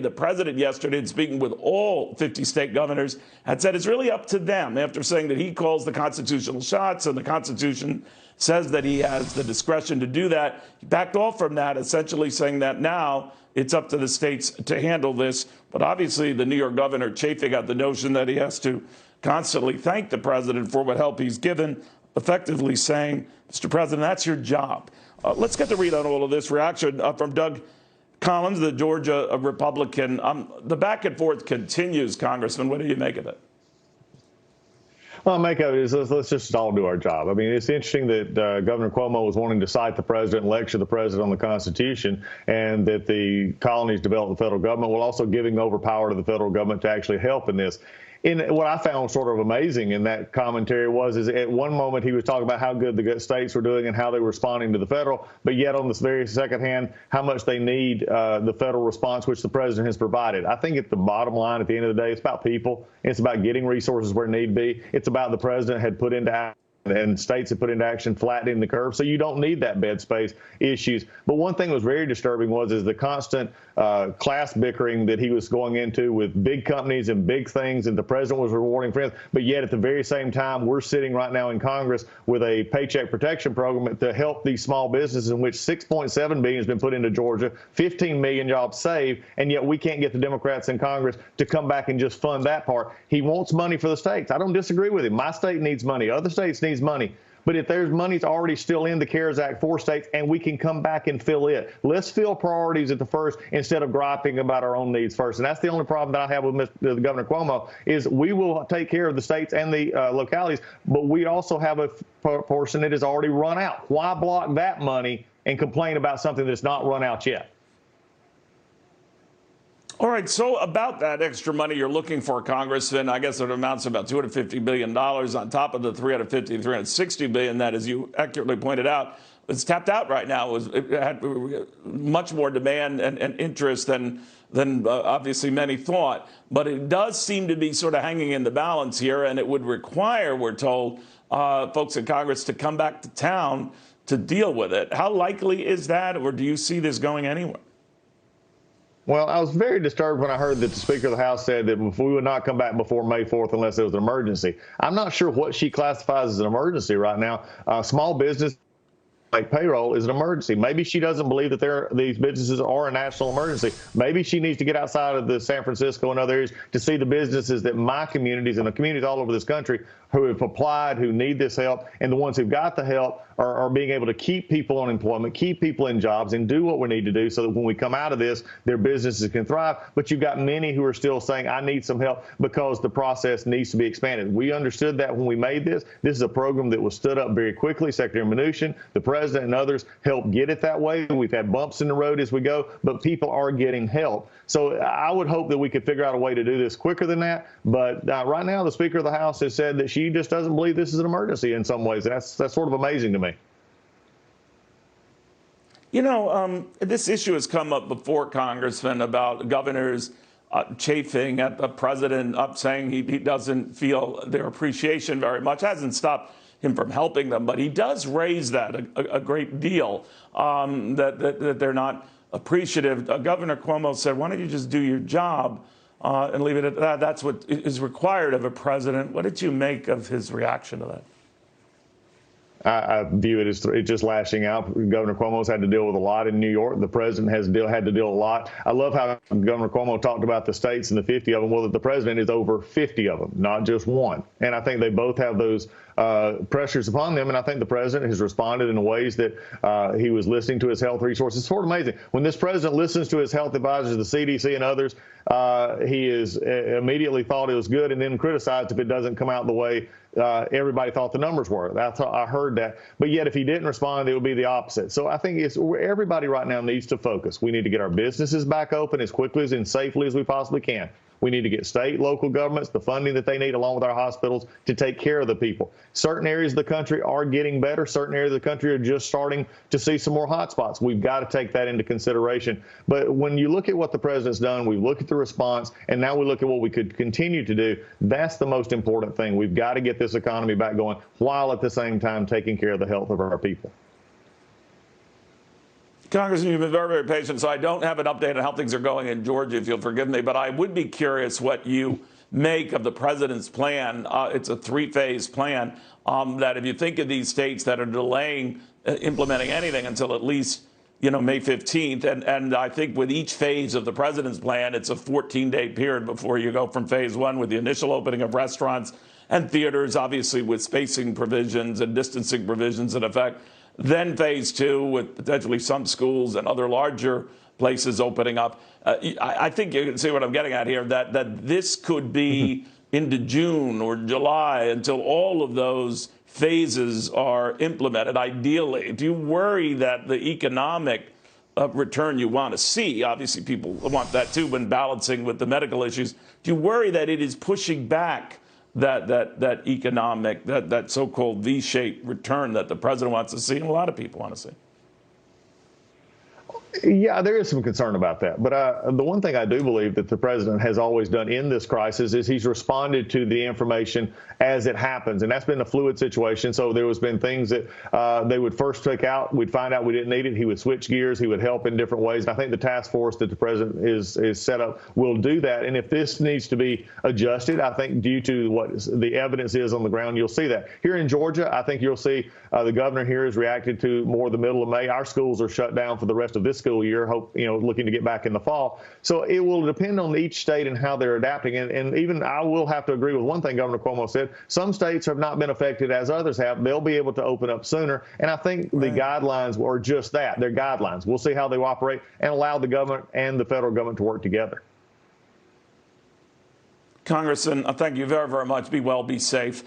The president yesterday, in speaking with all 50 state governors, had said it's really up to them, after saying that he calls the constitutional shots and the Constitution says that he has the discretion to do that. He backed off from that, essentially saying that now it's up to the states to handle this. But obviously, the New York governor chafing at the notion that he has to constantly thank the president for what help he's given, effectively saying, Mr. President, that's your job. Let's get to read on all of this reaction from Doug Collins, the Georgia Republican. The back and forth continues, Congressman. What do you make of it? Well, I make of it is let's just all do our job. I mean, it's interesting that Governor Cuomo was wanting to cite the president and lecture the president on the Constitution, and that the colonies developed the federal government while also giving over power to the federal government to actually help in this. And what I found sort of amazing in that commentary is at one moment he was talking about how good the states were doing and how they were responding to the federal, but yet on this very second hand, how much they need the federal response, which the president has provided. I think at the bottom line, at the end of the day, it's about people. It's about getting resources where need be. It's about the president had put into action and states have put into action flattening the curve, so you don't need that bed space issues. But one thing that was very disturbing is the constant class bickering that he was going into with big companies and big things, and the president was rewarding friends. But yet at the very same time, we're sitting right now in Congress with a paycheck protection program to help these small businesses, in which $6.7 billion has been put into Georgia, 15 million jobs saved, and yet we can't get the Democrats in Congress to come back and just fund that part. He wants money for the states. I don't disagree with him. My state needs money. Other states need money. But if there's money's already still in the CARES Act for states, and we can come back and fill it, let's fill priorities at the first instead of griping about our own needs first. And that's the only problem that I have with Governor Cuomo is we will take care of the states and the localities, but we also have a portion that has already run out. Why block that money and complain about something that's not run out yet? All right, so about that extra money you're looking for, Congressman, I guess it amounts to about $250 billion on top of the $360 billion that, as you accurately pointed out, is tapped out right now. It had much more demand and interest than obviously many thought. But it does seem to be sort of hanging in the balance here, and it would require, we're told, folks in Congress to come back to town to deal with it. How likely is that, or do you see this going anywhere? Well, I was very disturbed when I heard that the Speaker of the House said that we would not come back before May 4th unless there was an emergency. I'm not sure what she classifies as an emergency right now. Small business like payroll is an emergency. Maybe she doesn't believe that these businesses are a national emergency. Maybe she needs to get outside of the San Francisco and other areas to see the businesses that my communities and the communities all over this country who have applied, who need this help, and the ones who got the help are being able to keep people on employment, keep people in jobs, and do what we need to do so that when we come out of this, their businesses can thrive. But you've got many who are still saying, I need some help because the process needs to be expanded. We understood that when we made this. This is a program that was stood up very quickly. Secretary Mnuchin, the president, and others helped get it that way. We've had bumps in the road as we go, but people are getting help. So I would hope that we could figure out a way to do this quicker than that. But right now, the Speaker of the House has said that she just doesn't believe this is an emergency in some ways. That's sort of amazing to me. You know, this issue has come up before, Congressman, about governors chafing at the president, saying he doesn't feel their appreciation very much. Hasn't stopped him from helping them, but he does raise that a great deal, that they're not appreciative. Governor Cuomo said, why don't you just do your job and leave it at that? That's what is required of a president. What did you make of his reaction to that? I view it as just lashing out. Governor Cuomo's had to deal with a lot in New York. The president has had to deal a lot. I love how Governor Cuomo talked about the states and the 50 of them. Well, the president is over 50 of them, not just one. And I think they both have those pressures upon them. And I think the president has responded in ways that he was listening to his health resources. It's sort of amazing. When this president listens to his health advisors, the CDC and others, he is immediately thought it was good and then criticized if it doesn't come out the way everybody thought the numbers were. That's how I heard that. But yet, if he didn't respond, it would be the opposite. So I think everybody right now needs to focus. We need to get our businesses back open as quickly and safely as we possibly can. We need to get state, local governments the funding that they need, along with our hospitals, to take care of the people. Certain areas of the country are getting better. Certain areas of the country are just starting to see some more hot spots. We've got to take that into consideration. But when you look at what the president's done, we look at the response, and now we look at what we could continue to do. That's the most important thing. We've got to get this economy back going while at the same time taking care of the health of our people. Congressman, you've been very, very patient, so I don't have an update on how things are going in Georgia, if you'll forgive me, but I would be curious what you make of the president's plan. It's a three-phase plan that if you think of these states that are delaying implementing anything until at least, May 15th, and I think with each phase of the president's plan, it's a 14-day period before you go from phase one with the initial opening of restaurants and theaters, obviously with spacing provisions and distancing provisions in effect. Then phase two with potentially some schools and other larger places opening up. I think you can see what I'm getting at here, that this could be into June or July until all of those phases are implemented, ideally. Do you worry that the economic return you want to see, obviously people want that too when balancing with the medical issues, do you worry that it is pushing back that economic, that so-called V-shaped return that the president wants to see and a lot of people want to see? Yeah, there is some concern about that. But the one thing I do believe that the president has always done in this crisis is he's responded to the information as it happens. And that's been a fluid situation. So there has been things that they would first take out. We'd find out we didn't need it. He would switch gears. He would help in different ways. And I think the task force that the president is set up will do that. And if this needs to be adjusted, I think due to what the evidence is on the ground, you'll see that. Here in Georgia, I think you'll see the governor here has reacted to more the middle of May. Our schools are shut down for the rest of this school year, looking to get back in the fall. So it will depend on each state and how they're adapting. And even I will have to agree with one thing Governor Cuomo said. Some states have not been affected as others have. They'll be able to open up sooner. And I think the guidelines are just that. They're guidelines. We'll see how they operate and allow the government and the federal government to work together. Congressman, thank you very, very much. Be well, be safe.